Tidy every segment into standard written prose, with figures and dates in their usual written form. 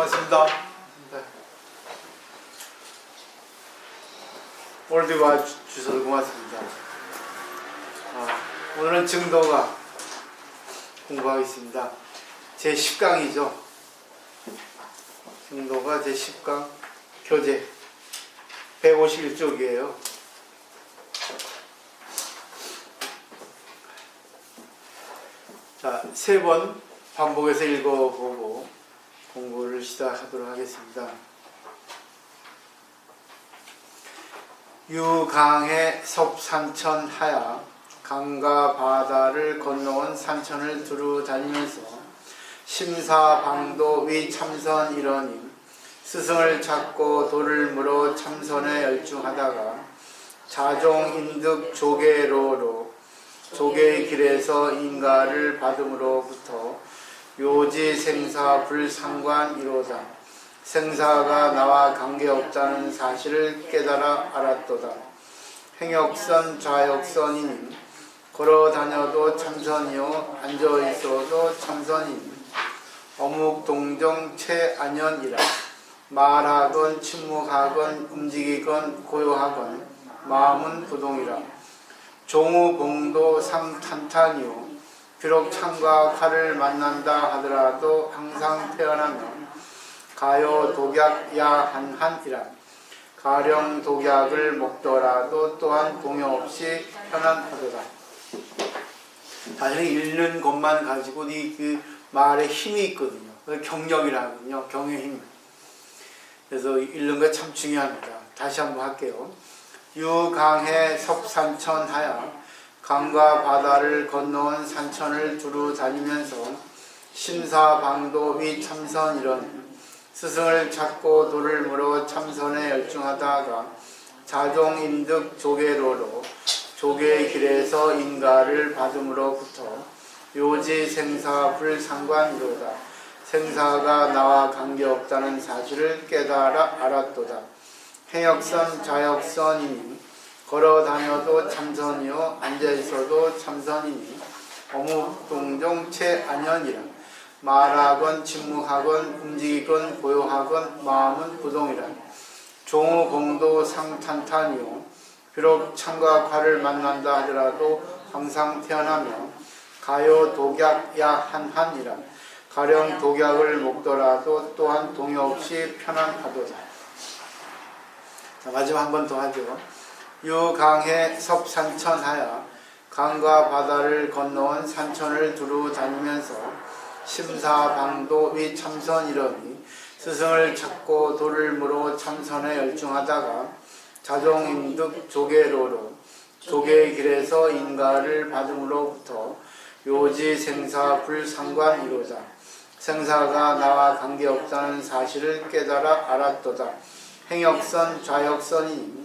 고맙습니다. 네. 오늘도 와주셔서 고맙습니다. 오늘은 증도가 공부하겠습니다. 제 10강이죠. 증도가 제 10강 교재 151쪽이에요. 자, 3번 반복해서 읽어보고 공부를 시작하도록 하겠습니다. 유강의 섭산천 하야 강과 바다를 건너온 산천을 두루 다니면서 심사방도 위 참선 이러니 스승을 찾고 도를 물어 참선에 열중하다가 자종인득 조계로로 조계의 길에서 인가를 받음으로부터 요지 생사 불상관이로다. 생사가 나와 관계없다는 사실을 깨달아 알았도다. 행역선 좌역선이니 걸어다녀도 참선이요 앉아있어도 참선이니 어묵동정 체안연이라. 말하건 침묵하건 움직이건 고요하건 마음은 부동이라. 종우봉도 상탄탄이요 비록 창과 칼을 만난다 하더라도 항상 태어나면 가요 독약 야한한이라. 가령 독약을 먹더라도 또한 동요 없이 편안하도다. 사실 읽는 것만 가지고 그 말에 힘이 있거든요. 경력이라거든요. 경의 힘. 그래서 읽는 거 참 중요합니다. 다시 한번 할게요. 유강해 섭산천 하야 강과 바다를 건너온 산천을 두루 다니면서 심사방도 및 참선 이런 스승을 찾고 도를 물어 참선에 열중하다가 자종인득 조계로로 조계의 길에서 인가를 받음으로부터 요지 생사 불상관이로다. 생사가 나와 관계없다는 사실을 깨달아 알았도다. 행역선 좌역선이니 걸어다녀도 참선이요 앉아있어도 참선이니 어묵동정 체안연이라. 말하건 침묵하건 움직이건 고요하건 마음은 부동이라. 종우공도 상탄탄이요 비록 창과 칼을 만난다 하더라도 항상 태어나며 가요 독약 야한한이라. 가령 독약을 먹더라도 또한 동요 없이 편안하도다. 자, 마지막 한 번 더 하죠. 유강해 섭산천 하야 강과 바다를 건너온 산천을 두루 다니면서 심사방도 및 참선 이러니 스승을 찾고 도를 물어 참선에 열중하다가 자종인득 조계로로 조계의 길에서 인가를 받음으로부터 요지 생사 불상관이로다. 생사가 나와 관계없다는 사실을 깨달아 알았도다. 행역선 좌역선이니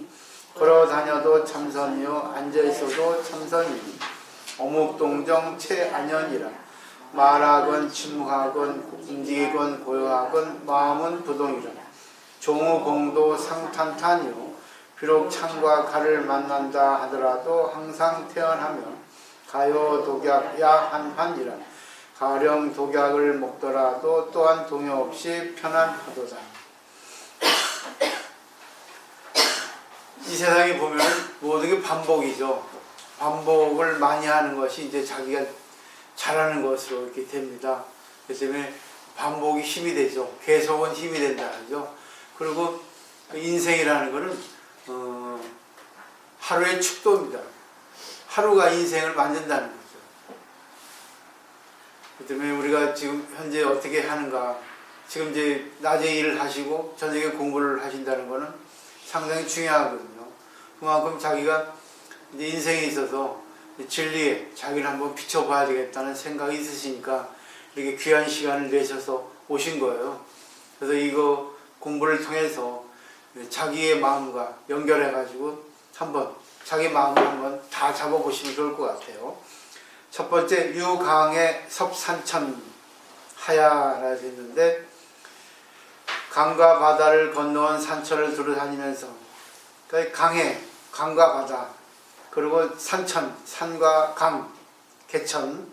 걸어다녀도 참선이요 앉아있어도 참선이니 어묵동정 체안연이라. 말하건 침묵하건 움직이건 고요하건 마음은 부동이라. 종우공도 상탄탄이요 비록 창과 칼을 만난다 하더라도 항상 태어나며 가요 독약 야한한이라. 가령 독약을 먹더라도 또한 동요 없이 편안하도다. 이 세상에 보면 모든 게 반복이죠. 반복을 많이 하는 것이 이제 자기가 잘하는 것으로 이렇게 됩니다. 그렇기 때문에 반복이 힘이 되죠. 계속은 힘이 된다 하죠. 그리고 인생이라는 것은 하루의 축도입니다. 하루가 인생을 만든다는 거죠. 그렇기 때문에 우리가 지금 현재 어떻게 하는가, 지금 이제 낮에 일을 하시고 저녁에 공부를 하신다는 것은 상당히 중요하거든요. 그만큼 자기가 이제 인생에 있어서 진리에 자기를 한번 비춰봐야 되겠다는 생각이 있으시니까 이렇게 귀한 시간을 내셔서 오신 거예요. 그래서 이거 공부를 통해서 자기의 마음과 연결해가지고 한번 자기 마음을 한번 다 잡아보시면 좋을 것 같아요. 첫 번째, 유강의 섭산천 하야라 했는데 강과 바다를 건너온 산천을 두루 다니면서 강해, 강과 바다, 그리고 산천, 산과 강, 개천,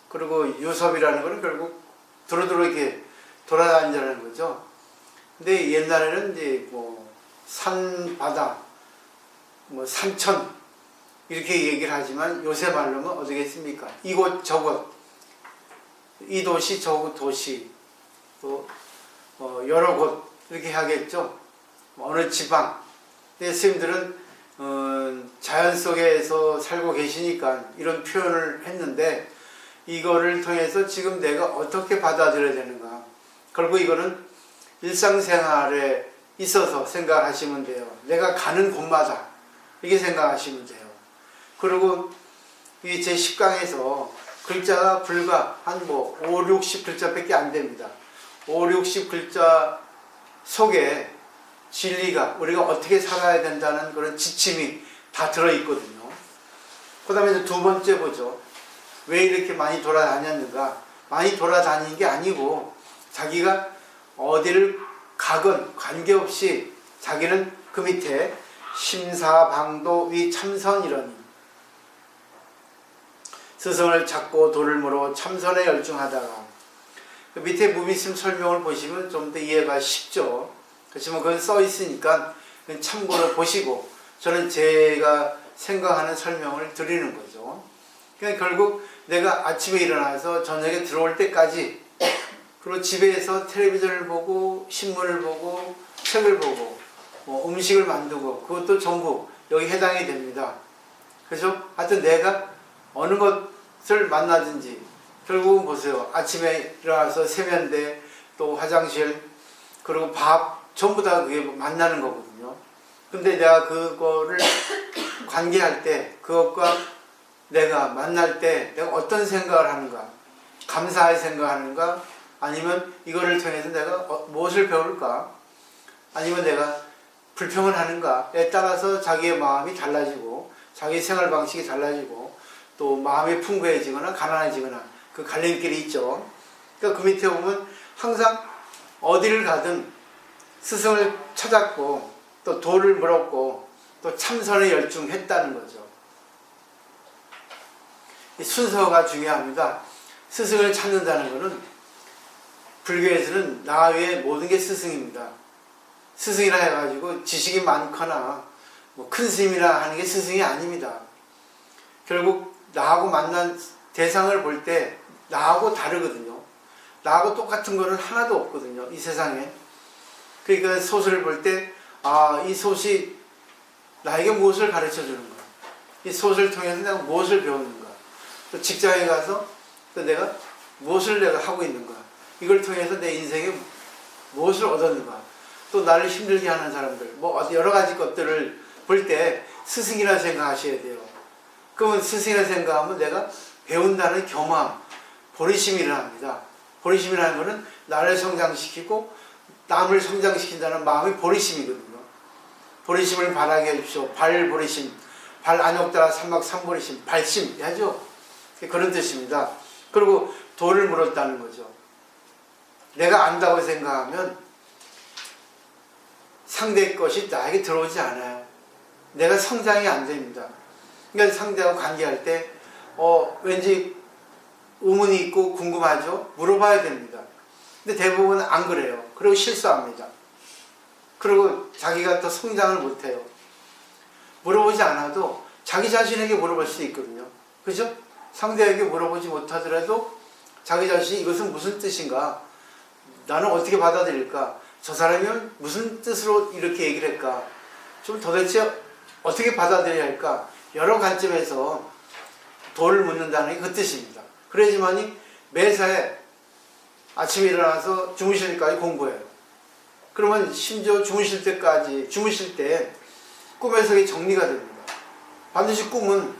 그리고 유섭이라는 것은 결국 두루두루 이렇게 돌아다니자는 거죠. 근데 옛날에는 이제 뭐 산, 바다, 뭐 산천 이렇게 얘기를 하지만 요새 말로는 어떻겠습니까? 이곳 저곳, 이 도시 저 도시, 또 여러 곳 이렇게 하겠죠. 어느 지방. 근데 스님들은 자연 속에서 살고 계시니까 이런 표현을 했는데, 이거를 통해서 지금 내가 어떻게 받아들여야 되는가. 결국 이거는 일상생활에 있어서 생각하시면 돼요. 내가 가는 곳마다 이렇게 생각하시면 돼요. 그리고 이 제 10강에서 글자가 불과 한 뭐 5, 60 글자밖에 안 됩니다. 5, 60 글자 속에 진리가, 우리가 어떻게 살아야 된다는 그런 지침이 다 들어있거든요. 그 다음에 두 번째 보죠. 왜 이렇게 많이 돌아다녔는가? 많이 돌아다닌 게 아니고 자기가 어디를 가건 관계없이 자기는 그 밑에 심사방도 위 참선이러니, 스승을 찾고 도를 물어 참선에 열중하다가, 그 밑에 무비심 설명을 보시면 좀 더 이해가 쉽죠. 그렇지만 그건 써 있으니까 참고로 보시고, 저는 제가 생각하는 설명을 드리는 거죠. 그러니까 결국 내가 아침에 일어나서 저녁에 들어올 때까지, 그리고 집에서 텔레비전을 보고 신문을 보고 책을 보고 뭐 음식을 만들고, 그것도 전부 여기 해당이 됩니다. 그죠? 하여튼 내가 어느 것을 만나든지 결국은 보세요. 아침에 일어나서 세면대, 또 화장실, 그리고 밥, 전부 다 그게 만나는 거거든요. 근데 내가 그거를 관계할 때, 그것과 내가 만날 때 내가 어떤 생각을 하는가, 감사의 생각하는가, 아니면 이거를 통해서 내가 무엇을 배울까, 아니면 내가 불평을 하는가에 따라서 자기의 마음이 달라지고 자기 생활 방식이 달라지고 또 마음이 풍부해지거나 가난해지거나 그 갈림길이 있죠. 그러니까 그 밑에 보면 항상 어디를 가든 스승을 찾았고 또 도를 물었고 또 참선에 열중했다는 거죠. 이 순서가 중요합니다. 스승을 찾는다는 것은 불교에서는 나 외에 모든 게 스승입니다. 스승이라 해가지고 지식이 많거나 뭐 큰 스님이라 하는 게 스승이 아닙니다. 결국 나하고 만난 대상을 볼 때 나하고 다르거든요. 나하고 똑같은 거는 하나도 없거든요, 이 세상에. 그러니까 솥을 볼 때, 아, 이 솥이 나에게 무엇을 가르쳐 주는가, 이 솥을 통해서 내가 무엇을 배우는가, 또 직장에 가서 또 내가 무엇을 내가 하고 있는가, 이걸 통해서 내 인생에 무엇을 얻었는가, 또 나를 힘들게 하는 사람들, 뭐 여러 가지 것들을 볼 때 스승이라 생각하셔야 돼요. 그러면 스승이라 생각하면 내가 배운다는 겸함, 보리심이라 합니다. 보리심이라는 것은 나를 성장시키고 남을 성장시킨다는 마음이 보리심이거든요. 보리심을 바라게 해주십시오. 발보리심, 발 안욕따라 삼막 삼보리심, 발심 하죠. 그런 뜻입니다. 그리고 도를 물었다는 거죠. 내가 안다고 생각하면 상대의 것이 나에게 들어오지 않아요. 내가 성장이 안 됩니다. 그러니까 상대하고 관계할 때 왠지 의문이 있고 궁금하죠? 물어봐야 됩니다. 근데 대부분은 안 그래요. 그리고 실수합니다. 그리고 자기가 더 성장을 못해요. 물어보지 않아도 자기 자신에게 물어볼 수 있거든요. 그죠? 상대에게 물어보지 못하더라도 자기 자신이 이것은 무슨 뜻인가? 나는 어떻게 받아들일까? 저 사람이 무슨 뜻으로 이렇게 얘기를 할까? 좀 도대체 어떻게 받아들여야 할까? 여러 관점에서 도를 묻는다는 게 그 뜻입니다. 그래야지만이 매사에 아침에 일어나서 주무실 때까지 공부해요. 그러면 심지어 주무실 때 꿈에서 정리가 됩니다. 반드시 꿈은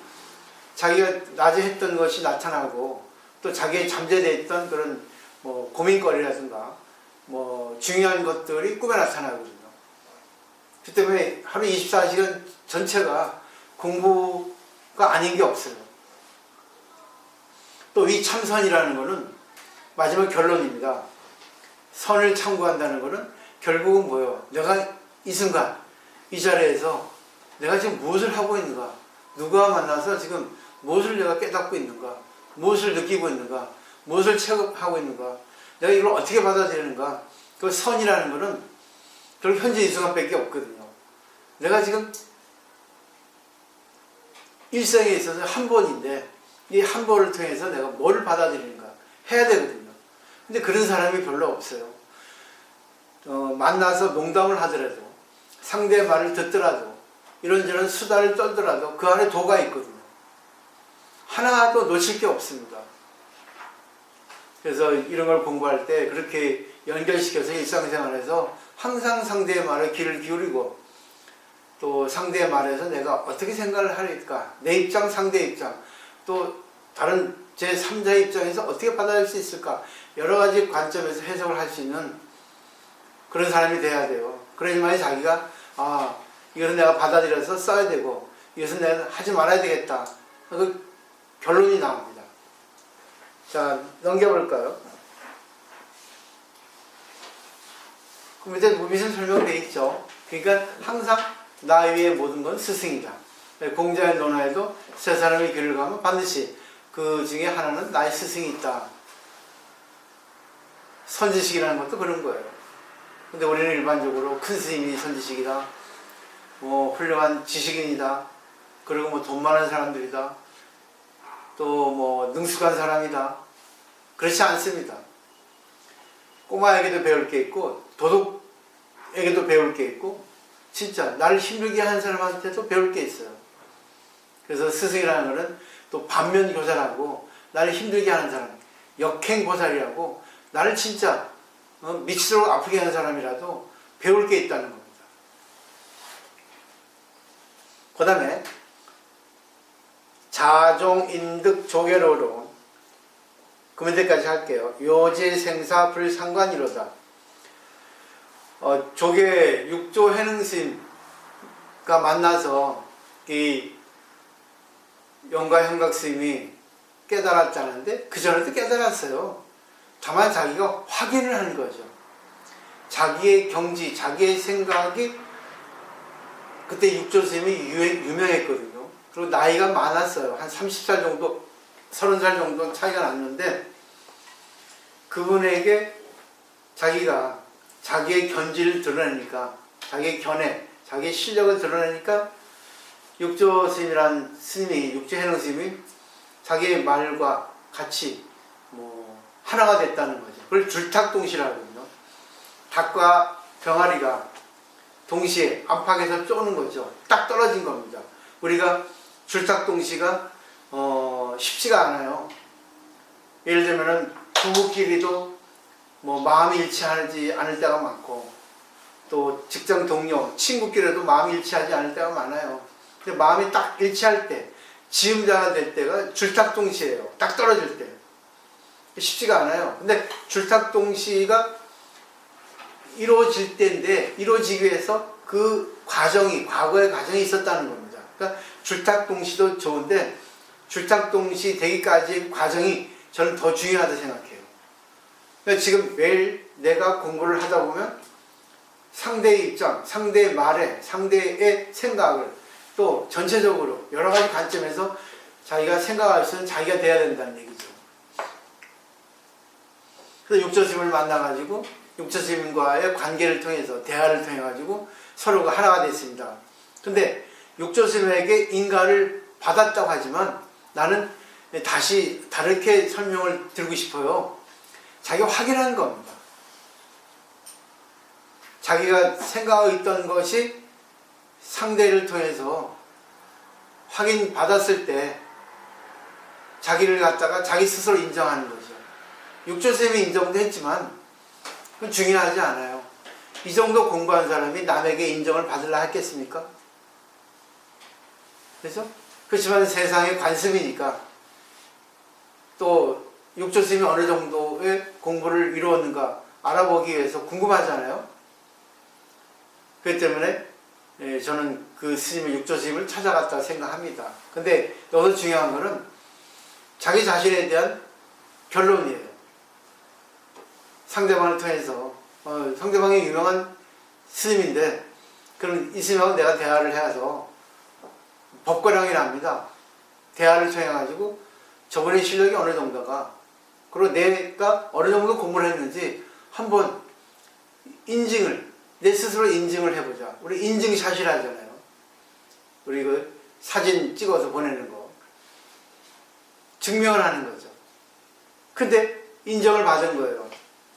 자기가 낮에 했던 것이 나타나고 또 자기의 잠재되어 있던 그런 뭐 고민거리라든가 뭐 중요한 것들이 꿈에 나타나거든요. 그 때문에 하루 24시간 전체가 공부가 아닌 게 없어요. 또 이 참선이라는 것은 마지막 결론입니다. 선을 참고한다는 것은 결국은 뭐예요? 내가 이 순간 이 자리에서 내가 지금 무엇을 하고 있는가, 누구와 만나서 지금 무엇을 내가 깨닫고 있는가, 무엇을 느끼고 있는가, 무엇을 체험하고 있는가, 내가 이걸 어떻게 받아들이는가. 그 선이라는 거는 결국 현재 이 순간밖에 없거든요. 내가 지금 일생에 있어서 한 번인데 이 한 번을 통해서 내가 뭐를 받아들이는가 해야 되거든요. 근데 그런 사람이 별로 없어요. 만나서 농담을 하더라도 상대의 말을 듣더라도 이런저런 수다를 떨더라도 그 안에 도가 있거든요. 하나도 놓칠 게 없습니다. 그래서 이런 걸 공부할 때 그렇게 연결시켜서 일상생활에서 항상 상대의 말에 귀를 기울이고 또 상대의 말에서 내가 어떻게 생각을 할까, 내 입장, 상대 입장, 또 다른 제3자의 입장에서 어떻게 받아들일 수 있을까, 여러 가지 관점에서 해석을 할 수 있는 그런 사람이 돼야 돼요. 그러지만 자기가 이것은 내가 받아들여서 써야 되고 이것은 내가 하지 말아야 되겠다, 그 결론이 나옵니다. 자, 넘겨볼까요? 그 밑에 무엇은 설명되어 있죠. 그러니까 항상 나 위의 모든 건 스승이다. 공자의 논어에도 세 사람의 길을 가면 반드시 그 중에 하나는 나의 스승이 있다. 선지식이라는 것도 그런 거예요. 근데 우리는 일반적으로 큰 스님이 선지식이다, 뭐 훌륭한 지식인이다, 그리고 뭐 돈 많은 사람들이다, 또 뭐 능숙한 사람이다. 그렇지 않습니다. 꼬마에게도 배울 게 있고 도둑에게도 배울 게 있고 진짜 나를 힘들게 하는 사람한테도 배울 게 있어요. 그래서 스승이라는 것은 또 반면교사라고, 나를 힘들게 하는 사람, 역행보살이라고, 나를 진짜 미치도록 아프게 하는 사람이라도 배울 게 있다는 겁니다. 그 다음에 자종인득 조계로로 그 문제까지 할게요. 요제생사 불상관이로다. 조계 육조 해능스님과 만나서 이 영가 형각 스님이 깨달았다는데 그 전에도 깨달았어요. 다만 자기가 확인을 하는 거죠. 자기의 경지, 자기의 생각이, 그때 육조 스님이 유명했거든요. 그리고 나이가 많았어요. 한 30살 정도, 30살 정도 차이가 났는데 그분에게 자기가 자기의 견지를 드러내니까, 자기의 견해, 자기의 실력을 드러내니까 육조 스님이란 스님이, 육조 해능 스님이 자기의 말과 같이 뭐 하나가 됐다는 거죠. 그걸 줄탁동시라고 하거든요. 닭과 병아리가 동시에 안팎에서 쪼는 거죠. 딱 떨어진 겁니다. 우리가 줄탁동시가 쉽지가 않아요. 예를 들면은 부부끼리도 뭐 마음이 일치하지 않을 때가 많고, 또 직장 동료, 친구끼리도 마음이 일치하지 않을 때가 많아요. 근데 마음이 딱 일치할 때, 지음자가 될 때가 줄탁동시예요. 딱 떨어질 때. 쉽지가 않아요. 근데 줄탁동시가 이루어질 때인데, 이루어지기 위해서 그 과정이, 과거의 과정이 있었다는 겁니다. 그러니까 줄탁동시도 좋은데 줄탁동시 되기까지의 과정이 저는 더 중요하다고 생각해요. 그러니까 지금 매일 내가 공부를 하다 보면 상대의 입장, 상대의 말에, 상대의 생각을 또 전체적으로 여러 가지 관점에서 자기가 생각할 수 있는 자기가 돼야 된다는 얘기죠. 그래서 육조스님을 만나가지고 육조스님과의 관계를 통해서, 대화를 통해가지고 서로가 하나가 됐습니다. 근데 육조스님에게 인가를 받았다고 하지만 나는 다시 다르게 설명을 드리고 싶어요. 자기가 확인한 겁니다. 자기가 생각하고 있던 것이 상대를 통해서 확인받았을 때 자기를 갖다가 자기 스스로 인정하는 거죠. 육조쌤이 인정도 했지만 그건 중요하지 않아요. 이 정도 공부한 사람이 남에게 인정을 받으려 했겠습니까? 그렇죠? 그렇지만 세상의 관습이니까, 또 육조스님이 어느 정도의 공부를 이루었는가 알아보기 위해서 궁금하잖아요. 그렇기 때문에 저는 그 스님의 육조스님을 찾아갔다 생각합니다. 근데 여기서 중요한 거는 자기 자신에 대한 결론이에요. 상대방을 통해서 상대방이 유명한 스님인데 그럼 이 스님하고 내가 대화를 해서 법과량이 납니다. 대화를 통해 가지고 저분의 실력이 어느 정도가 그리고 내가 어느 정도 공부를 했는지 한번 인증을, 내 스스로 인증을 해보자. 우리 인증샷이라 하잖아요. 우리 그 사진 찍어서 보내는 거. 증명을 하는 거죠. 근데 인정을 받은 거예요.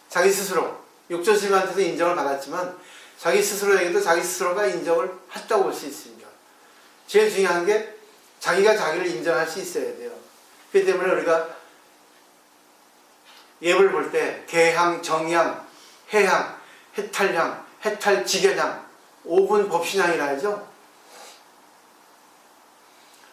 자기 스스로. 육조스님한테도 인정을 받았지만 자기 스스로에게도 자기 스스로가 인정을 했다고 볼 수 있습니다. 제일 중요한 게 자기가 자기를 인정할 수 있어야 돼요. 그렇기 때문에 우리가 예불 볼 때 개향, 정향, 해향, 해탈향, 해탈직연향, 5분 법신향이라 하죠.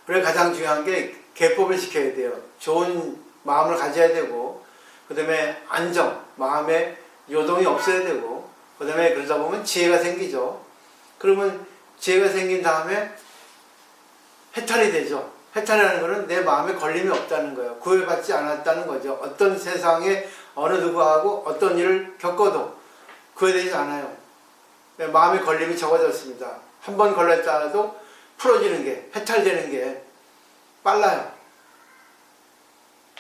그래서 가장 중요한 게 개법을 지켜야 돼요. 좋은 마음을 가져야 되고, 그 다음에 안정, 마음에 요동이 없어야 되고, 그 다음에 그러다 보면 지혜가 생기죠. 그러면 지혜가 생긴 다음에 해탈이 되죠. 해탈이라는 것은 내 마음에 걸림이 없다는 거예요. 구애받지 않았다는 거죠. 어떤 세상에 어느 누구하고 어떤 일을 겪어도 구애되지 않아요. 내 마음에 걸림이 적어졌습니다. 한 번 걸렸다가도 풀어지는 게, 해탈되는 게 빨라요.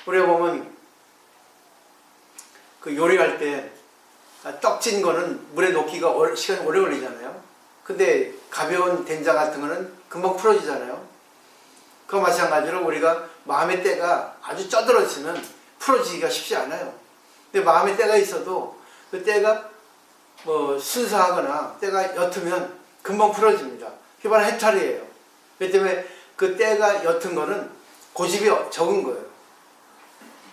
우리가 보면 그 요리할 때 떡진 거는 물에 녹기가 시간이 오래 걸리잖아요. 근데 가벼운 된장 같은 거는 금방 풀어지잖아요. 그와 마찬가지로 우리가 마음의 때가 아주 쩌들어지면 풀어지기가 쉽지 않아요. 근데 마음의 때가 있어도 그 때가 뭐 순수하거나 때가 옅으면 금방 풀어집니다. 그게 바로 해탈이에요. 그렇기 때문에 그 때가 옅은 거는 고집이 적은 거예요.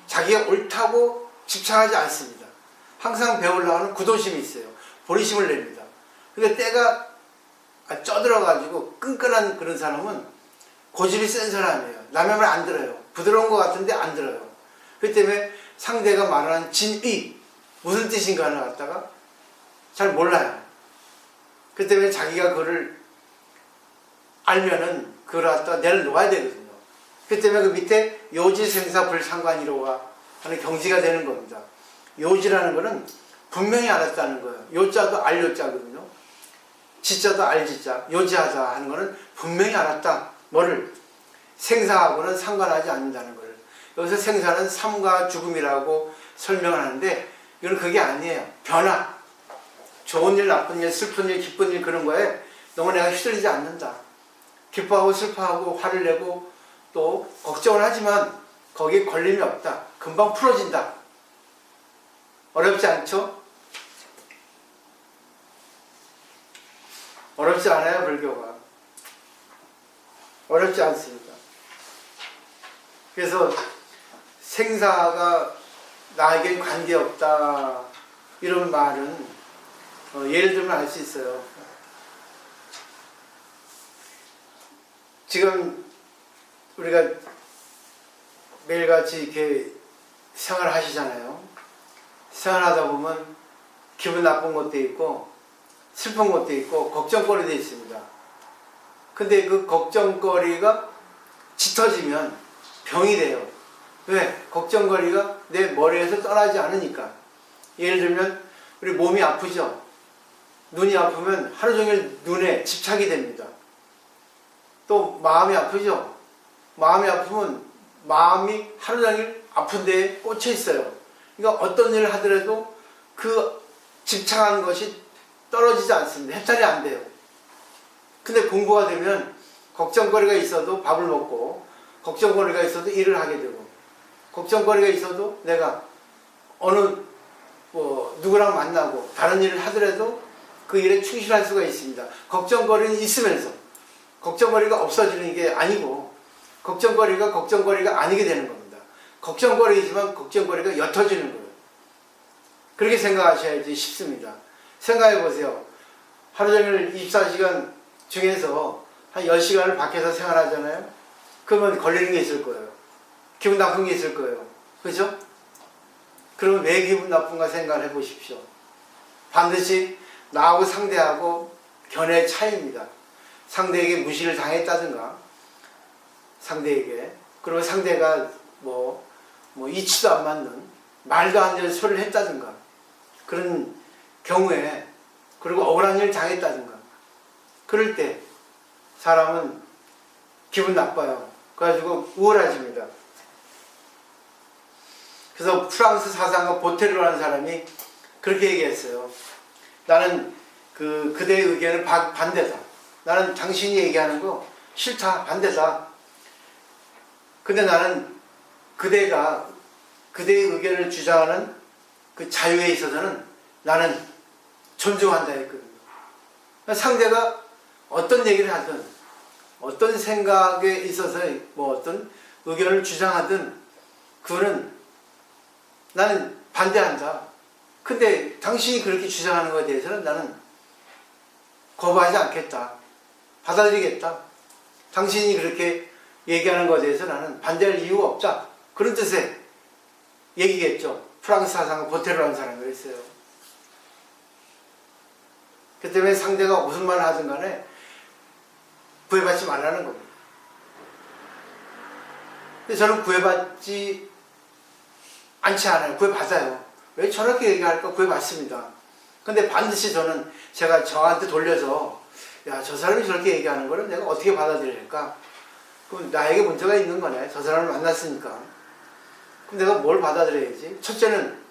자기가 옳다고 집착하지 않습니다. 항상 배우려고 하는 구도심이 있어요. 보리심을 냅니다. 근데 때가 쪄들어가지고 끈끈한 그런 사람은 고집이 센 사람이에요. 남의 말 안 들어요. 부드러운 것 같은데 안 들어요. 그렇기 때문에 상대가 말하는 진의, 무슨 뜻인가를 갖다가 잘 몰라요. 그렇기 때문에 자기가 그거를 알면은 그걸 갖다가 내려놓아야 되거든요. 그렇기 때문에 그 밑에 요지생사 불상관이로가 하는 경지가 되는 겁니다. 요지라는 거는 분명히 알았다는 거예요. 요자도 알요자거든요. 지자도 알지자, 요지하자 하는 거는 분명히 알았다. 뭐를? 생사하고는 상관하지 않는다는 거를. 여기서 생사는 삶과 죽음이라고 설명을 하는데 이건 그게 아니에요. 변화. 좋은 일, 나쁜 일, 슬픈 일, 기쁜 일 그런 거에 너무 내가 휘둘리지 않는다. 기뻐하고 슬퍼하고 화를 내고 또 걱정을 하지만 거기에 걸림이 없다. 금방 풀어진다. 어렵지 않죠? 어렵지 않아요, 불교가. 어렵지 않습니다. 그래서 생사가 나에겐 관계없다 이런 말은 예를 들면 알 수 있어요. 지금 우리가 매일같이 이렇게 생활하시잖아요. 생활하다 보면 기분 나쁜 것도 있고 슬픈 것도 있고 걱정거리도 있습니다. 근데 그 걱정거리가 짙어지면 병이 돼요. 왜? 걱정거리가 내 머리에서 떠나지 않으니까. 예를 들면 우리 몸이 아프죠? 눈이 아프면 하루 종일 눈에 집착이 됩니다. 또 마음이 아프죠? 마음이 아프면 마음이 하루 종일 아픈 데에 꽂혀 있어요. 그러니까 어떤 일을 하더라도 그 집착하는 것이 떨어지지 않습니다. 해탈이 안 돼요. 근데 공부가 되면 걱정거리가 있어도 밥을 먹고 걱정거리가 있어도 일을 하게 되고 걱정거리가 있어도 내가 어느 누구랑 만나고 다른 일을 하더라도 그 일에 충실할 수가 있습니다. 걱정거리는 있으면서 걱정거리가 없어지는 게 아니고 걱정거리가 아니게 되는 겁니다. 걱정거리지만 걱정거리가 옅어지는 거예요. 그렇게 생각하셔야지 쉽습니다. 생각해 보세요. 하루 종일 24시간 중에서 한 10시간을 밖에서 생활하잖아요. 그러면 걸리는 게 있을 거예요. 기분 나쁜 게 있을 거예요. 그죠? 그러면 왜 기분 나쁜가 생각을 해 보십시오. 반드시 나하고 상대하고 견해의 차이입니다. 상대에게 무시를 당했다든가 상대에게 그리고 상대가 이치도 안 맞는 말도 안 되는 소리를 했다든가 그런 경우에 그리고 억울한 일을 당했다든가 그럴 때 사람은 기분 나빠요. 그래가지고 우울해집니다. 그래서 프랑스 사상가 보테르라는 사람이 그렇게 얘기했어요. 나는 그대의 의견은 반대다. 나는 당신이 얘기하는 거 싫다. 반대다. 근데 나는 그대의 의견을 주장하는 그 자유에 있어서는 나는 존중한다 했거든요. 상대가 어떤 얘기를 하든 어떤 생각에 있어서 뭐 어떤 의견을 주장하든 그거는 나는 반대한다. 근데 당신이 그렇게 주장하는 것에 대해서는 나는 거부하지 않겠다. 받아들이겠다. 당신이 그렇게 얘기하는 것에 대해서 나는 반대할 이유가 없다. 그런 뜻의 얘기겠죠. 프랑스 사상가 보테르라는 사람이 그랬어요. 그 때문에 상대가 무슨 말을 하든 간에 구애받지 말라는 겁니다. 근데 저는 구애받지 않지 않아요. 구애받아요. 왜 저렇게 얘기할까? 구애받습니다. 근데 반드시 저는 제가 저한테 돌려서 야, 저 사람이 저렇게 얘기하는 거를 내가 어떻게 받아들일까? 그럼 나에게 문제가 있는 거네. 저 사람을 만났으니까. 그럼 내가 뭘 받아들여야지? 첫째는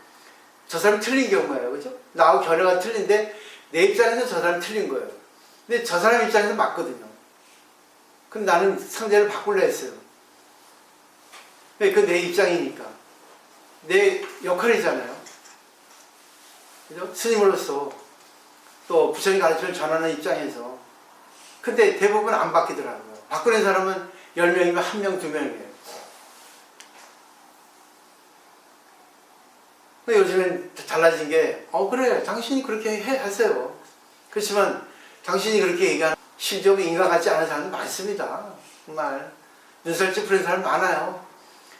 저 사람이 틀린 경우예요. 그죠? 나하고 견해가 틀린데 내 입장에서 저 사람이 틀린 거예요. 근데 저 사람 입장에서 맞거든요. 그럼 나는 상대를 바꾸려 했어요. 왜? 그 내 입장이니까. 내 역할이잖아요. 그죠? 스님으로서 또 부처님 가르침을 전하는 입장에서. 근데 대부분 안 바뀌더라고요. 바꾸는 사람은 10명이면 1명, 2명이에요. 요즘엔 달라진 게, 그래, 당신이 그렇게 하세요. 그렇지만 당신이 그렇게 얘기하는 실적으로 인간 같지 않은 사람은 많습니다. 정말. 눈살 찌푸린 사람 많아요.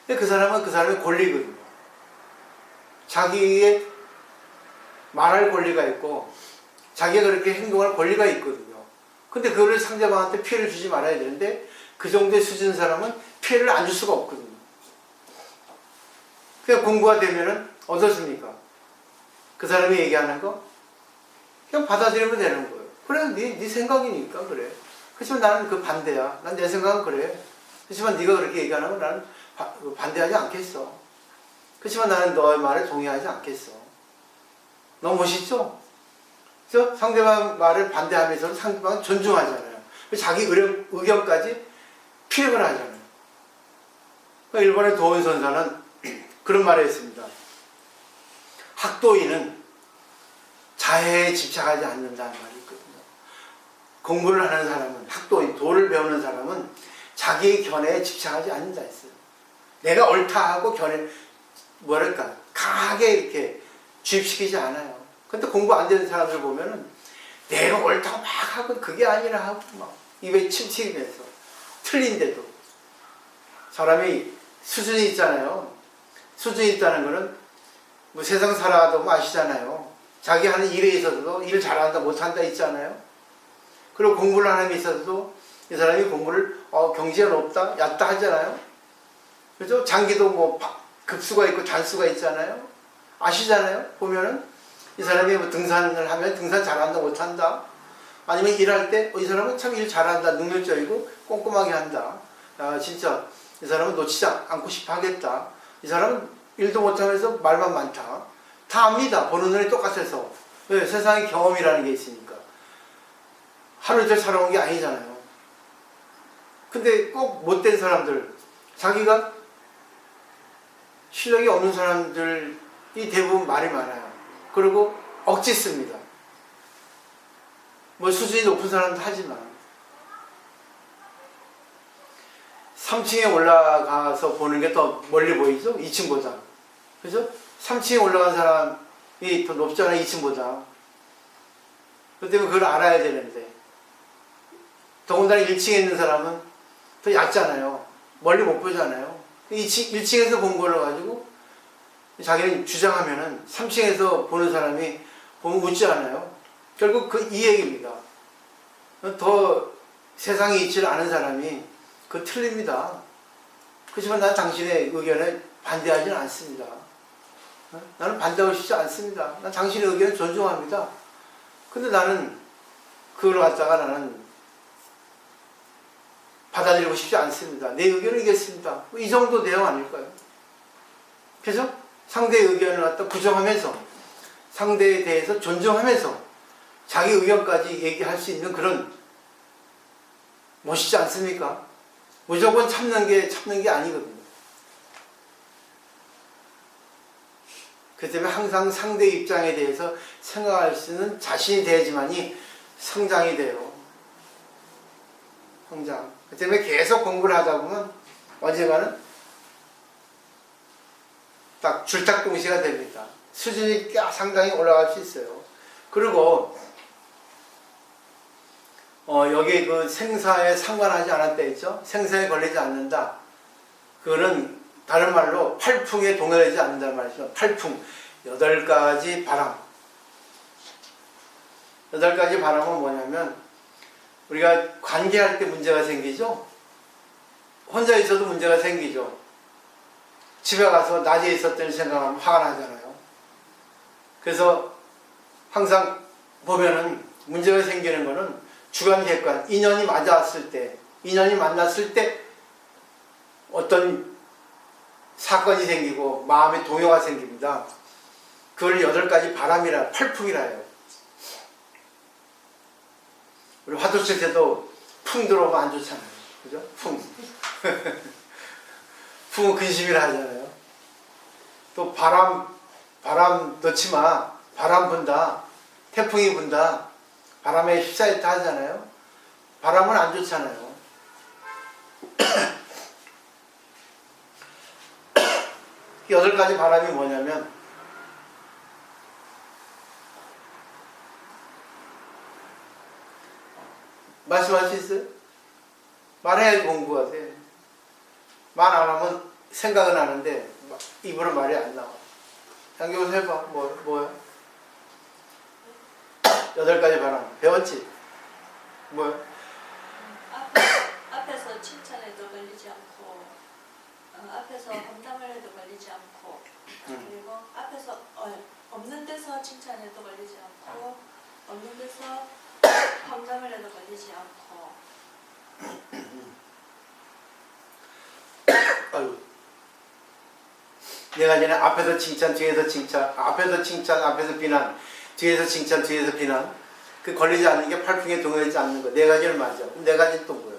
근데 그 사람은 그 사람의 권리거든요. 자기의 말할 권리가 있고, 자기가 그렇게 행동할 권리가 있거든요. 근데 그거를 상대방한테 피해를 주지 말아야 되는데, 그 정도의 수준 사람은 피해를 안 줄 수가 없거든요. 그냥 공부가 되면은 어떻습니까? 그 사람이 얘기하는 거 그냥 받아들이면 되는 거예요. 그래, 네 생각이니까 그래. 그렇지만 나는 그 반대야. 난 내 생각은 그래. 그렇지만 네가 그렇게 얘기하는 건 나는 반대하지 않겠어. 그렇지만 나는 너의 말에 동의하지 않겠어. 너무 멋있죠? 그래서 상대방 말을 반대하면서 상대방을 존중하잖아요. 자기 의견까지 피력을 하잖아요. 일본의 도은 선사는 그런 말을 했습니다. 학도인은 자해에 집착하지 않는다는 말이 있거든요. 공부를 하는 사람은, 학도인, 도를 배우는 사람은 자기의 견해에 집착하지 않는다 했어요. 내가 옳다 하고 강하게 이렇게 주입시키지 않아요. 근데 공부 안 되는 사람들 보면은 내가 옳다고 막 하고 그게 아니라 하고 막 입에 침 튀기면서 틀린데도 사람이 수준이 있잖아요. 수준이 있다는 거는 뭐 세상 살아가다 보면 아시잖아요. 자기 하는 일에 있어서도 일 잘한다 못한다 있잖아요. 그리고 공부를 하는 데 있어서도 이 사람이 공부를 경지가 높다 얕다 하잖아요. 그죠? 장기도 뭐 급수가 있고 단수가 있잖아요. 아시잖아요. 보면은 이 사람이 뭐 등산을 하면 등산 잘한다 못한다. 아니면 일할 때 이 사람은 참 일 잘한다 능률적이고 꼼꼼하게 한다. 진짜 이 사람은 놓치지 않고 싶어 하겠다. 이 사람은 일도 못하면서 말만 많다. 다 압니다. 보는 눈이 똑같아서. 왜? 세상에 경험이라는 게 있으니까. 하루 이틀 살아온 게 아니잖아요. 근데 꼭 못된 사람들, 자기가 실력이 없는 사람들이 대부분 말이 많아요. 그리고 억지 씁니다. 뭐 수준이 높은 사람도 하지만 3층에 올라가서 보는 게 더 멀리 보이죠? 2층보다. 그죠? 3층에 올라간 사람이 더 높잖아요, 2층보다. 그렇기 때문에 그걸 알아야 되는데. 더군다나 1층에 있는 사람은 더 얕잖아요. 멀리 못 보잖아요. 1층에서 본 거를 가지고 자기는 주장하면은 3층에서 보는 사람이 보면 웃지 않아요. 결국 이 얘기입니다. 더 세상에 있지를 않은 사람이 그거 틀립니다. 그렇지만 난 당신의 의견에 반대하지는 않습니다. 나는 반대하고 싶지 않습니다. 난 당신의 의견을 존중합니다. 근데 나는 그걸 갖다가 나는 받아들이고 싶지 않습니다. 내 의견을 이겼습니다. 이 정도 내용 아닐까요? 그죠? 상대의 의견을 갖다 부정하면서 상대에 대해서 존중하면서 자기 의견까지 얘기할 수 있는 그런 멋있지 않습니까? 무조건 참는 게 아니거든요. 그 때문에 항상 상대 입장에 대해서 생각할 수 있는 자신이 돼야지만이 성장이 돼요. 성장. 그 때문에 계속 공부를 하다 보면 언젠가는 딱 줄탁동시가 됩니다. 수준이 상당히 올라갈 수 있어요. 그리고 여기 그 생사에 상관하지 않았다 했죠? 생사에 걸리지 않는다. 그거는 다른 말로 팔풍에 동요되지 않는다는 말이죠. 팔풍. 8가지 바람. 8가지 바람은 뭐냐면 우리가 관계할 때 문제가 생기죠? 혼자 있어도 문제가 생기죠? 집에 가서 낮에 있었던 생각하면 화가 나잖아요. 그래서 항상 보면은 문제가 생기는 거는 주관 객관, 인연이 맞았을 때, 인연이 만났을 때 어떤 사건이 생기고 마음의 동요가 생깁니다. 그걸 8가지 바람이라, 팔풍이라 해요. 우리 화두 칠 때도 풍 들어오면 안 좋잖아요. 그죠? 풍. 풍은 근심이라 하잖아요. 또 바람 넣지 마. 바람 분다. 태풍이 분다. 바람에 휩싸였다 하잖아요. 바람은 안 좋잖아요. 8가지 바람이 뭐냐면 말씀할 수 있어요? 말해야지 공부가 돼. 말 안 하면 생각은 하는데 입으로 말이 안 나와. 양교사 해봐. 뭐야? 8가지 바람. 배웠지? 뭐야? 앞에서 칭찬해도 걸리지 않고, 앞에서 험담을 해도 걸리지 않고, 그리고 앞에서 없는 데서 칭찬해도 걸리지 않고, 없는 데서 험담을 해도 걸리지 않고. 아유. 내가 전에 앞에서 칭찬, 뒤에서 칭찬, 앞에서 칭찬, 앞에서 비난, 뒤에서 칭찬, 뒤에서 비난. 그 걸리지 않는 게 팔풍에 동요되지 않는 거. 4가지를 맞아. 그럼 4가지 또 뭐야?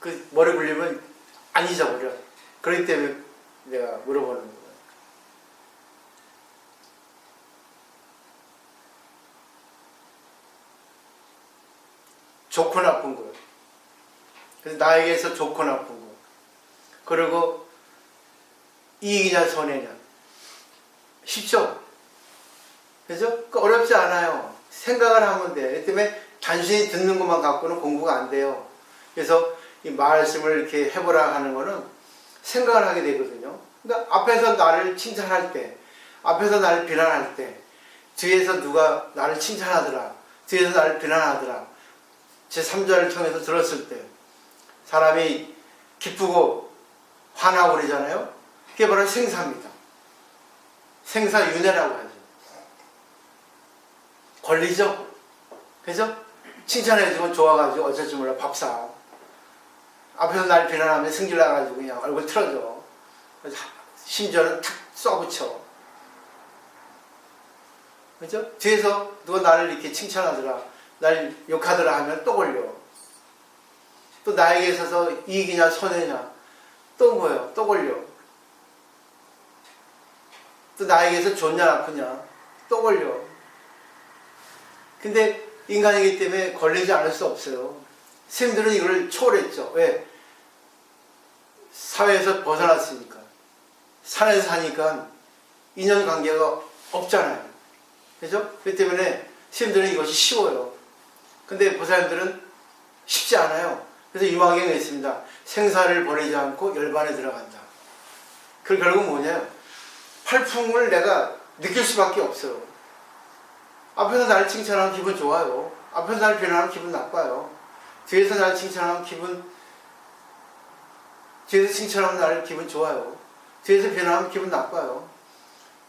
그 머리 굴리면 안 잊어버려. 그렇기 때문에 내가 물어보는 거야. 좋고 나쁜 거예요. 그래서 나에게서 좋고 나쁜 거. 그리고 이익이냐 손해냐. 쉽죠? 그죠? 어렵지 않아요. 생각을 하면 돼. 그렇기 때문에 단순히 듣는 것만 갖고는 공부가 안 돼요. 그래서 이 말씀을 이렇게 해보라 하는 거는 생각을 하게 되거든요. 그러니까 앞에서 나를 칭찬할 때, 앞에서 나를 비난할 때, 뒤에서 누가 나를 칭찬하더라, 뒤에서 나를 비난하더라, 제 3절을 통해서 들었을 때 사람이 기쁘고 화나고 그러잖아요. 그게 바로 생사입니다. 생사윤회라고 하죠. 걸리죠? 그죠? 칭찬해주면 좋아가지고 어쩔 줄 몰라 밥 사. 앞에서 날 비난하면 승질 나가지고 그냥 얼굴 틀어져. 심지어는 탁 쏴붙여. 그죠? 뒤에서 누가 나를 이렇게 칭찬하더라, 날 욕하더라 하면 또 걸려. 또 나에게 있어서 이익이냐 손해냐 또 뭐예요? 또 걸려. 또 나에게서 좋냐 나쁘냐 또 걸려. 근데 인간이기 때문에 걸리지 않을 수 없어요. 스님들은 이걸 초월했죠. 왜? 사회에서 벗어났으니까. 산에서 사니까 인연관계가 없잖아요. 그죠? 그렇기 때문에 스님들은 이것이 쉬워요. 근데 보살님들은 쉽지 않아요. 그래서 유화경에 있습니다. 생사를 버리지 않고 열반에 들어간다. 그 결국 뭐냐요? 팔풍을 내가 느낄 수밖에 없어요. 앞에서 나를 칭찬하면 기분 좋아요. 앞에서 나를 비난하면 기분 나빠요. 뒤에서 나를 칭찬하면 뒤에서 칭찬하면 나를 기분 좋아요. 뒤에서 비난하면 기분 나빠요.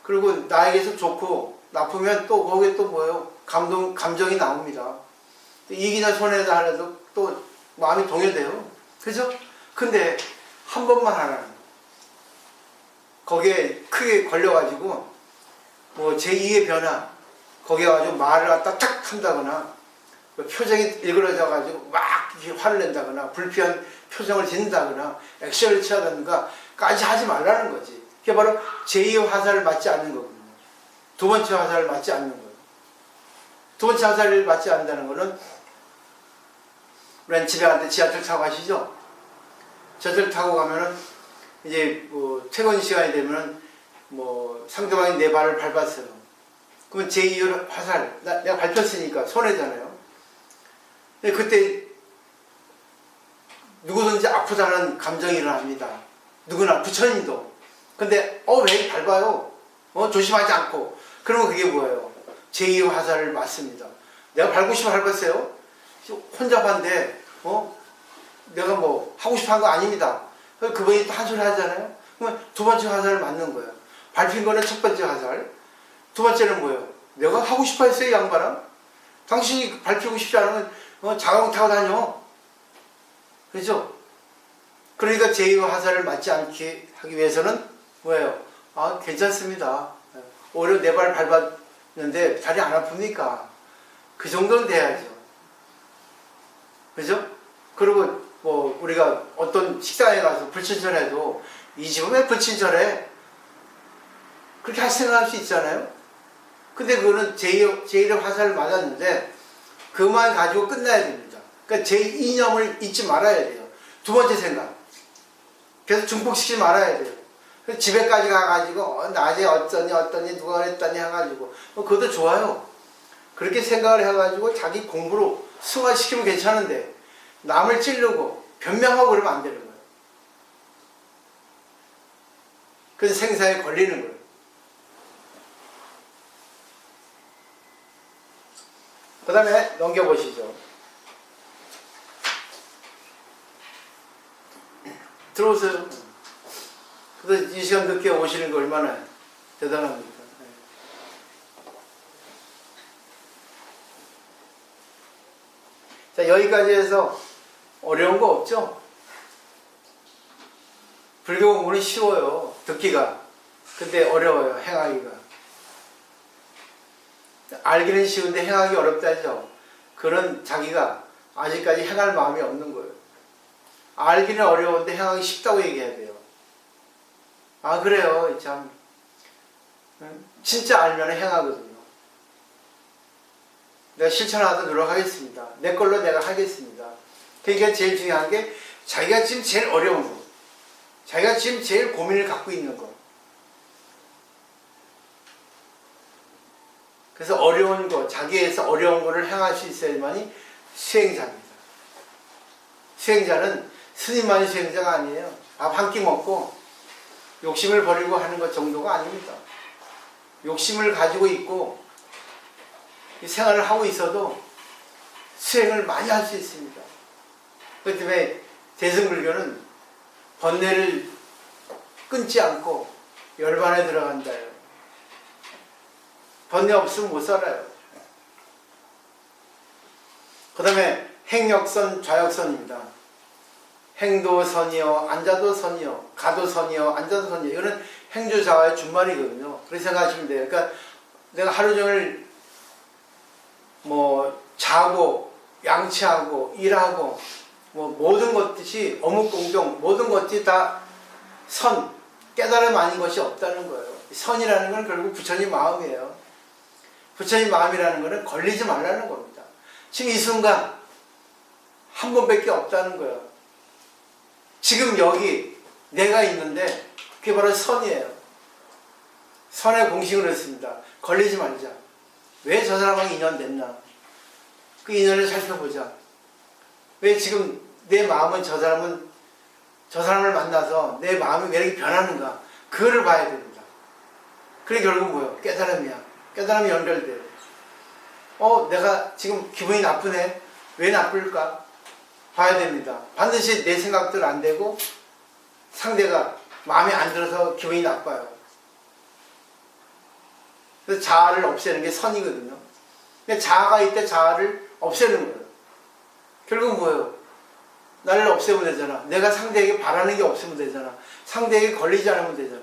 그리고 나에게서 좋고 나쁘면 또 거기에 또 뭐예요? 감정이 나옵니다. 이익이나 손해다 하더라도 또 마음이 동요돼요. 그죠? 근데 한 번만 하라는 거예요. 거기에 크게 걸려가지고 뭐 제2의 변화 거기에 가지고 말을 갖다 탁 한다거나 표정이 일그러져가지고 막 이렇게 화를 낸다거나 불쾌한 표정을 짓는다거나 액션을 취하든가까지 하지 말라는 거지. 그게 바로 제2의 화살을 맞지 않는 거거든요. 두 번째 화살을 맞지 않는 거예요. 두 번째 화살을 맞지 않는다는 거는 우리는 집에 갈 때 지하철 타고 가시죠? 지하철 타고 가면은 이제 뭐 퇴근 시간이 되면은 뭐 상대방이 내 발을 밟았어요. 그러면 제2의 화살, 내가 밟혔으니까 손해잖아요. 근데 그때 누구든지 아프다는 감정이 일어납니다. 누구나 부처님도. 근데 왜 밟아요? 조심하지 않고. 그러면 그게 뭐예요? 제2의 화살을 맞습니다. 내가 밟고 싶어 밟았어요? 혼자 봤는데 내가 뭐 하고 싶어 한 거 아닙니다. 그분이 또 한 소리 하잖아요. 그러면 두 번째 화살을 맞는 거예요. 밟힌 거는 첫 번째 화살. 두 번째는 뭐예요? 내가 하고 싶어 했어요, 이 양반아. 당신이 밟히고 싶지 않으면 자가용 타고 다녀. 그렇죠? 그러니까 제2의 화살을 맞지 않게 하기 위해서는 뭐예요? 괜찮습니다. 오히려 내 발 밟았는데 다리 안 아픕니까? 그 정도는 돼야죠. 그죠? 그리고 뭐 우리가 어떤 식당에 가서 불친절해도 이 집은 왜 불친절해? 그렇게 생각할 수 있잖아요. 근데 그거는 제1의 화살을 맞았는데 그만 가지고 끝나야 됩니다. 그러니까 제2념을 잊지 말아야 돼요. 두 번째 생각. 계속 중복시키지 말아야 돼요. 그래서 집에까지 가가지고 낮에 어떠니 누가 그랬더니 해가지고 그것도 좋아요. 그렇게 생각을 해가지고 자기 공부로 승화시키면 괜찮은데 남을 찌르고 변명하고 그러면 안 되는 거예요. 그래서 생사에 걸리는 거예요. 그 다음에 넘겨보시죠. 들어오세요. 그래서 이 시간 늦게 오시는 거 얼마나 대단합니까? 자, 여기까지 해서 어려운 거 없죠? 불교 공부는 쉬워요. 듣기가. 근데 어려워요. 행하기가. 알기는 쉬운데 행하기 어렵다죠. 그런 자기가 아직까지 행할 마음이 없는 거예요. 알기는 어려운데 행하기 쉽다고 얘기해야 돼요. 그래요. 참 진짜 알면 행하거든요. 내가 실천하도록 노력하겠습니다. 내 걸로 내가 하겠습니다. 그러니까 제일 중요한 게 자기가 지금 제일 어려운 거, 자기가 지금 제일 고민을 갖고 있는 거. 그래서 어려운 거, 자기에서 어려운 거를 행할 수 있어야만이 수행자입니다. 수행자는 스님만이 수행자가 아니에요. 밥 한 끼 먹고 욕심을 버리고 하는 것 정도가 아닙니다. 욕심을 가지고 있고 생활을 하고 있어도 수행을 많이 할 수 있습니다. 그렇기 때문에 대승불교는 번뇌를 끊지 않고 열반에 들어간다요. 번뇌 없으면 못 살아요. 그 다음에 행역선, 좌역선입니다. 행도 선이요, 앉아도 선이요, 가도 선이요, 앉아도 선이요. 이거는 행주자와의 준말이거든요. 그렇게 생각하시면 돼요. 그러니까 내가 하루 종일 뭐 자고 양치하고 일하고 뭐 모든 것이 어묵공정 모든 것이 다 선, 깨달음 아닌 것이 없다는 거예요. 선이라는 건 결국 부처님 마음이에요. 부처님 마음이라는 것은 걸리지 말라는 겁니다. 지금 이 순간 한 번밖에 없다는 거예요. 지금 여기 내가 있는데 그게 바로 선이에요. 선의 공식을 했습니다. 걸리지 말자. 왜 저 사람하고 인연 됐나? 그 인연을 살펴보자. 왜 지금 내 마음은 저 사람을 만나서 내 마음이 왜 이렇게 변하는가? 그거를 봐야 됩니다. 그게 결국 뭐예요? 깨달음이야. 깨달음이 연결돼요. 내가 지금 기분이 나쁘네. 왜 나쁠까? 봐야 됩니다. 반드시 내 생각대로 안 되고 상대가 마음에 안 들어서 기분이 나빠요. 그래서 자아를 없애는 게 선이거든요. 자아가 있대 자아를 없애는 거예요. 결국 뭐예요? 나를 없애면 되잖아. 내가 상대에게 바라는 게 없으면 되잖아. 상대에게 걸리지 않으면 되잖아.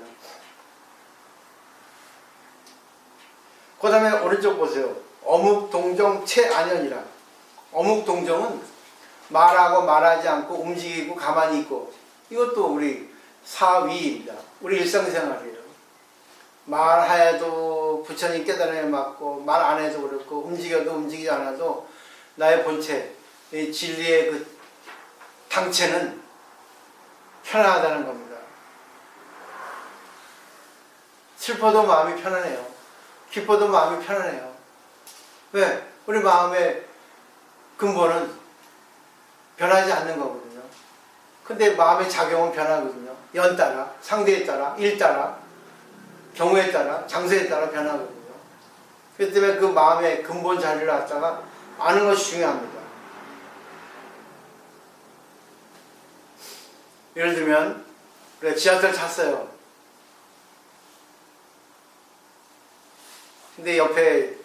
그 다음에 오른쪽 보세요. 어묵 동정 체안연이라. 어묵 동정은 말하고 말하지 않고 움직이고 가만히 있고, 이것도 우리 사위입니다. 우리 일상생활이에요. 말해도 부처님 깨달음에 맞고, 말 안 해도 그렇고, 움직여도 움직이지 않아도 나의 본체, 이 진리의 그 당체는 편안하다는 겁니다. 슬퍼도 마음이 편안해요. 기뻐도 마음이 편안해요. 왜? 우리 마음의 근본은 변하지 않는 거거든요. 근데 마음의 작용은 변하거든요. 연 따라, 상대에 따라, 일 따라, 경우에 따라, 장소에 따라 변하거든요. 그렇기 때문에 그 마음의 근본 자리를 갖다가 아는 것이 중요합니다. 예를 들면 우리가 지하철 탔어요. 근데 옆에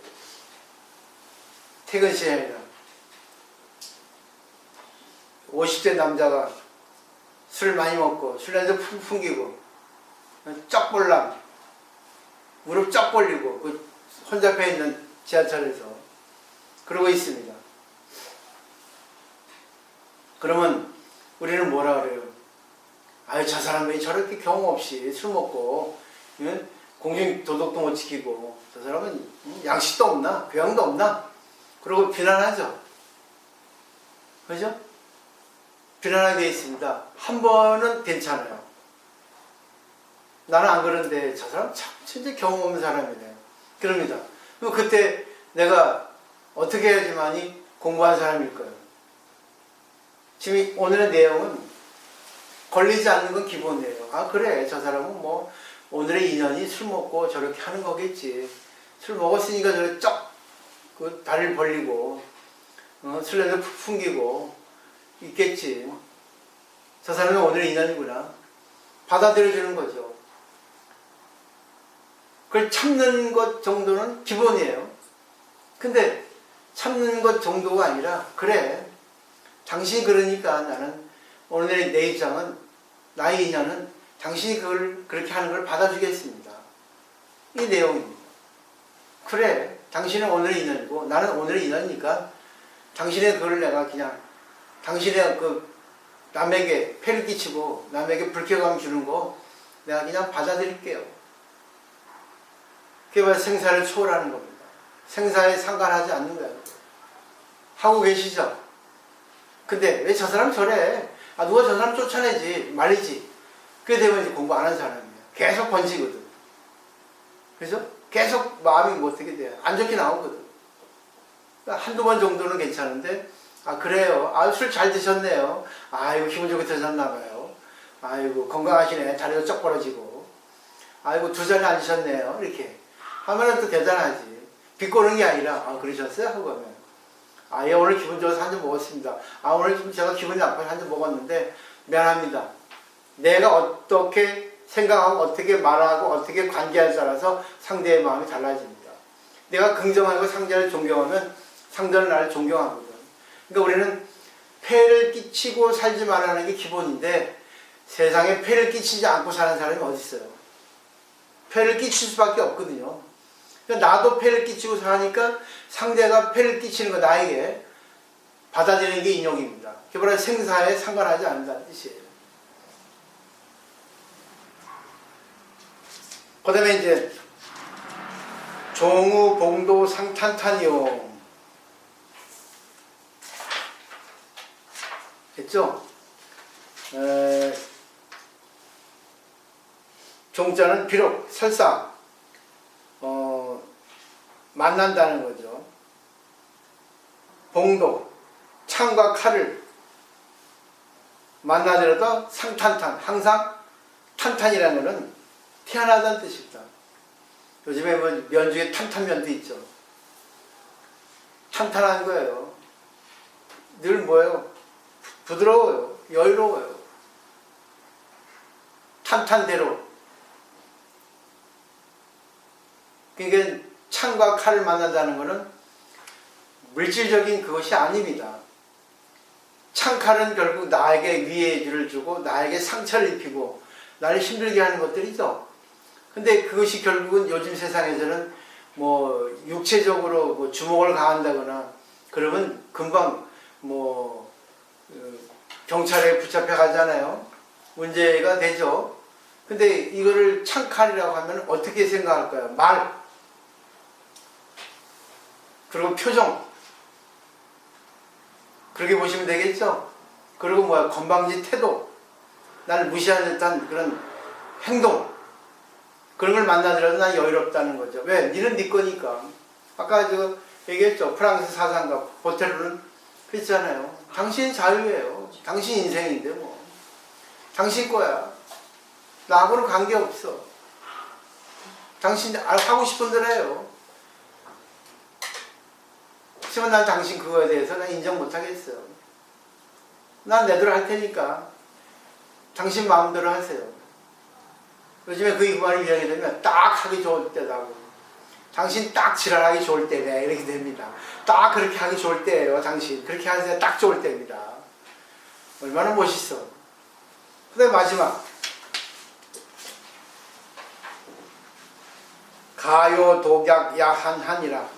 퇴근 시간이라 50대 남자가 술 많이 먹고 술 냄새 푹 풍기고 쩍 볼랑 무릎 쩍 벌리고 그 혼잡해 있는 지하철에서 그러고 있습니다. 그러면 우리는 뭐라 그래요? 아유, 저 사람이 저렇게 경험 없이 술 먹고 공중 도덕도 못 지키고 저 사람은 양식도 없나? 교양도 없나? 그러고 비난하죠. 그죠? 비난하게 되어 있습니다. 한 번은 괜찮아요. 나는 안 그런데 저 사람 참 진짜 경험 없는 사람이네. 그럽니다. 그럼 그때 내가 어떻게 해야지만이 공부한 사람일까요? 지금 오늘의 내용은 걸리지 않는 건 기본이에요. 아, 그래, 저 사람은 뭐 오늘의 인연이 술 먹고 저렇게 하는 거겠지. 술 먹었으니까 저렇게 그 다리를 벌리고 술 냄새 푹 풍기고 있겠지. 저 사람이 오늘의 인연이구나. 받아들여주는 거죠. 그걸 참는 것 정도는 기본이에요. 근데 참는 것 정도가 아니라, 그래, 당신이 그러니까 나는 오늘의 내 입장은, 나의 인연은 당신이 그걸 그렇게 하는 걸 받아주겠습니다. 이 내용입니다. 그래, 당신은 오늘의 인연이고 나는 오늘의 인연이니까 당신의 그걸 내가 그냥 당신의 그 남에게 폐를 끼치고 남에게 불쾌감 주는 거 내가 그냥 받아들일게요. 그게 바로 생사를 초월하는 겁니다. 생사에 상관하지 않는 거예요. 하고 계시죠? 근데 왜 저 사람 저래? 아, 누가 저 사람 쫓아내지 말이지. 그게 되면 이제 공부 안 하는 사람이에요. 계속 번지거든. 그래서 계속 마음이 뭐 어떻게 돼요? 안 좋게 나오거든. 그러니까 한두 번 정도는 괜찮은데, 아, 그래요. 아, 술 잘 드셨네요. 아이고, 기분 좋게 드셨나봐요. 아이고, 건강하시네. 다리도 쩍 벌어지고. 아이고, 두 자리 앉으셨네요. 이렇게 하면은 또 대단하지. 비꼬는 게 아니라, 아, 그러셨어요? 하고 하면. 아, 예, 오늘 기분 좋아서 한 잔 먹었습니다. 아, 오늘 좀 제가 기분이 나빠서 한 잔 먹었는데, 미안합니다. 내가 어떻게 생각하고, 어떻게 말하고, 어떻게 관계에 따라서 상대의 마음이 달라집니다. 내가 긍정하고 상대를 존경하면 상대는 나를 존경하거든. 그러니까 우리는 폐를 끼치고 살지 말라는 게 기본인데, 세상에 폐를 끼치지 않고 사는 사람이 어디 있어요? 폐를 끼칠 수밖에 없거든요. 그러니까 나도 폐를 끼치고 사니까 상대가 폐를 끼치는 거 나에게 받아들이는 게 인용입니다. 그게 바로 생사에 상관하지 않는다는 뜻이에요. 그 다음에 이제 종우 봉도 상탄탄이요. 됐죠? 종자는 비록 설사 만난다는 거죠. 봉도, 창과 칼을 만나더라도 상탄탄, 항상 탄탄이라는 것은 태어나다는 뜻입니다. 요즘에 뭐 면 중에 탄탄면도 있죠. 탄탄한 거예요. 늘 뭐예요? 부드러워요. 여유로워요. 탄탄대로. 그러니까 창과 칼을 만난다는 것은 물질적인 그것이 아닙니다. 창칼은 결국 나에게 위해를 주고 나에게 상처를 입히고 나를 힘들게 하는 것들이죠. 근데 그것이 결국은 요즘 세상에서는 뭐 육체적으로 뭐 주먹을 가한다거나 그러면 금방 뭐 경찰에 붙잡혀 가잖아요. 문제가 되죠. 근데 이거를 창칼이라고 하면 어떻게 생각할까요? 말, 그리고 표정, 그렇게 보시면 되겠죠. 그리고 뭐야, 건방진 태도, 나를 무시하는 듯한 그런 행동, 그런 걸 만나더라도 난 여유롭다는 거죠. 왜? 니는 네 거니까. 아까 저 얘기했죠. 프랑스 사상가 보테르는 그랬잖아요. 당신 자유예요. 당신 인생인데 뭐. 당신 거야. 나하고는 관계없어. 당신 하고 싶은 대로 해요. 하지만 난 당신 그거에 대해서 난 인정 못하겠어요. 난 내대로 할 테니까 당신 마음대로 하세요. 요즘에 그 말이 유행이 되면 딱 하기 좋을 때라고. 당신 딱 지랄하기 좋을 때네. 이렇게 됩니다. 딱 그렇게 하기 좋을 때예요. 당신. 그렇게 하세요. 딱 좋을 때입니다. 얼마나 멋있어. 그 다음에 마지막. 가요, 독약, 야한, 한이라.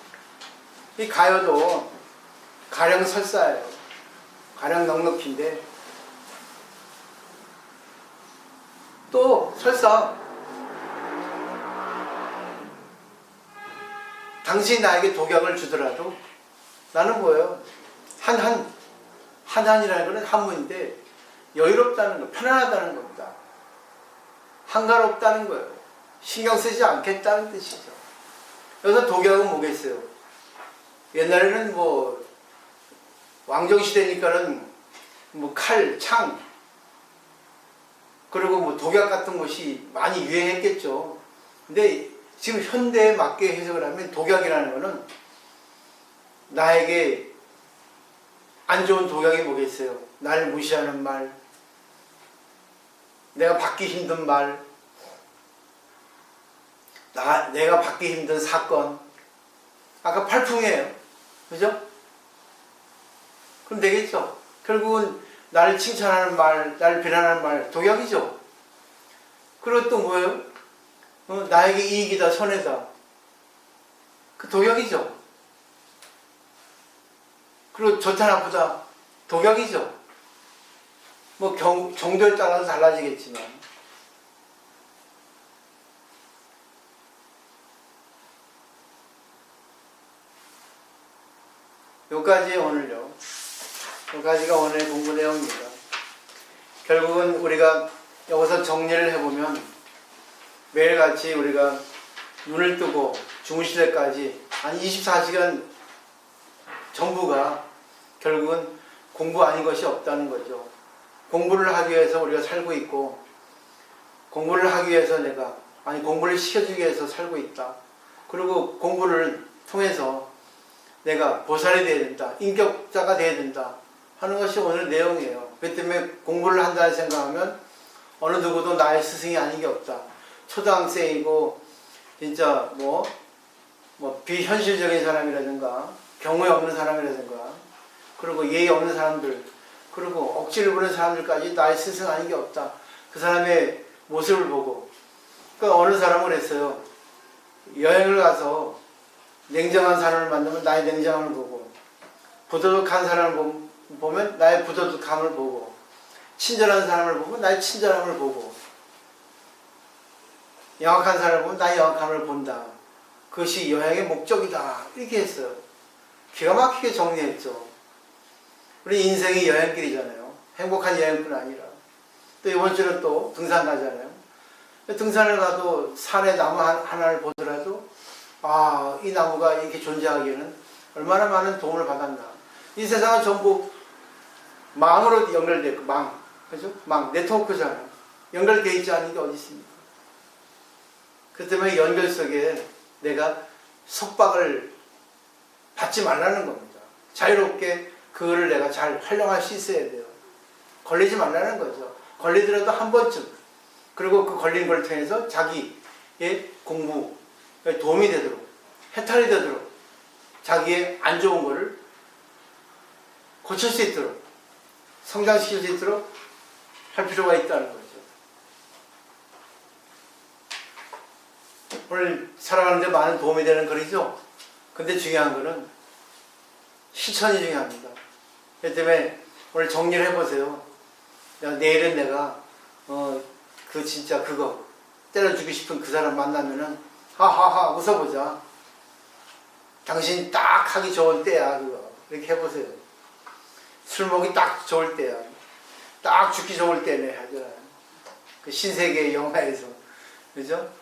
이 가요도 가령 설사예요. 가령 넉넉히인데 또 설사 당신이 나에게 독약을 주더라도 나는 뭐예요? 한한이라는 것은 한문인데 여유롭다는 거, 편안하다는 겁니다. 한가롭다는 거예요. 신경 쓰지 않겠다는 뜻이죠. 여기서 독약은 뭐겠어요? 옛날에는 뭐 왕정시대니까는 뭐 칼, 창, 그리고 뭐 독약 같은 것이 많이 유행했겠죠. 근데 지금 현대에 맞게 해석을 하면 독약이라는 거는 나에게 안 좋은 독약이 뭐겠어요? 날 무시하는 말, 내가 받기 힘든 말, 내가 받기 힘든 사건. 아까 팔풍이에요. 그죠? 그럼 되겠죠? 결국은 나를 칭찬하는 말, 나를 비난하는 말, 독약이죠? 그리고 또 뭐예요? 나에게 이익이다, 손해다. 그 독약이죠? 그리고 좋다, 나쁘다. 독약이죠? 뭐 정도에 따라서 달라지겠지만. 여기까지 오늘요. 여기까지가 오늘의 공부 내용입니다. 결국은 우리가 여기서 정리를 해보면 매일같이 우리가 눈을 뜨고 주무실 때까지 한 24시간 전부가 결국은 공부 아닌 것이 없다는 거죠. 공부를 하기 위해서 우리가 살고 있고 공부를 하기 위해서 공부를 시켜주기 위해서 살고 있다. 그리고 공부를 통해서 내가 보살이 되어야 된다. 인격자가 되어야 된다. 하는 것이 오늘 내용이에요. 그렇기 때문에 공부를 한다는 생각하면 어느 누구도 나의 스승이 아닌 게 없다. 초등학생이고 진짜 뭐 비현실적인 사람이라든가 경우에 없는 사람이라든가 그리고 예의 없는 사람들 그리고 억지를 부리는 사람들까지 나의 스승 아닌 게 없다. 그 사람의 모습을 보고 그러니까 어느 사람은 그랬어요. 여행을 가서 냉정한 사람을 만나면 나의 냉정함을 보고 부도덕한 사람을 보면 나의 부도덕함을 보고 친절한 사람을 보면 나의 친절함을 보고 영악한 사람을 보면 나의 영악함을 본다. 그것이 여행의 목적이다. 이렇게 했어요. 기가 막히게 정리했죠. 우리 인생이 여행길이잖아요. 행복한 여행뿐 아니라 또 이번 주는 또 등산 가잖아요. 등산을 가도 산에 나무 하나를 보더라도 이 나무가 이렇게 존재하기에는 얼마나 많은 도움을 받았나. 이 세상은 전부 망으로 연결되어 있고 그죠? 네트워크잖아요. 연결되어 있지 않은 게 어디 있습니까? 그 때문에 연결 속에 내가 속박을 받지 말라는 겁니다. 자유롭게 그거를 내가 잘 활용할 수 있어야 돼요. 걸리지 말라는 거죠. 걸리더라도 한 번쯤. 그리고 그 걸린 걸 통해서 자기의 공부에 도움이 되도록, 해탈이 되도록, 자기의 안 좋은 거를 고칠 수 있도록 성장시킬 수 있도록 할 필요가 있다는 거죠. 오늘 살아가는데 많은 도움이 되는 글이죠. 근데 중요한 거는 실천이 중요합니다. 그렇기 때문에 오늘 정리를 해보세요. 야, 내일은 내가 그 진짜 그거 때려주고 싶은 그 사람 만나면은 하하하 웃어보자. 당신 딱 하기 좋은 때야 그거. 이렇게 해보세요. 술 먹기 딱 좋을 때야. 딱 죽기 좋을 때네 하잖아요. 그 신세계 영화에서 그죠?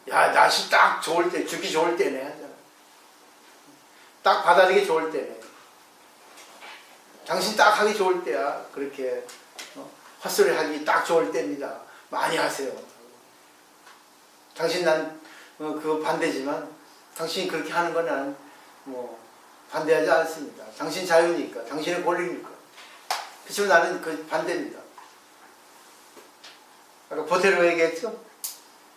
야 날씨 딱 좋을 때 죽기 좋을 때네 하잖아요. 딱 받아들이기 좋을 때네. 당신 딱 하기 좋을 때야. 그렇게 헛소리 하기 딱 좋을 때입니다. 많이 하세요. 당신 난 그거 반대지만 당신이 그렇게 하는 건 나는 반대하지 않습니다. 당신 자유니까, 당신의 권리니까. 그렇지만 나는 그 반대입니다. 아까 보테르가 얘기했죠?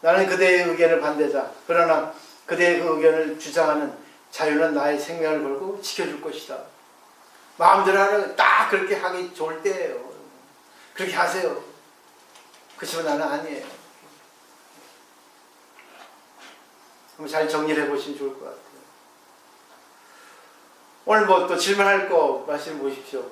나는 그대의 의견을 반대다. 그러나 그대의 그 의견을 주장하는 자유는 나의 생명을 걸고 지켜줄 것이다. 마음대로 하는 딱 그렇게 하기 좋을 때예요. 그렇게 하세요. 그렇지만 나는 아니에요. 한번 잘 정리를 해보시면 좋을 것 같아요. 오늘 뭐 또 질문할 거 말씀 보십시오.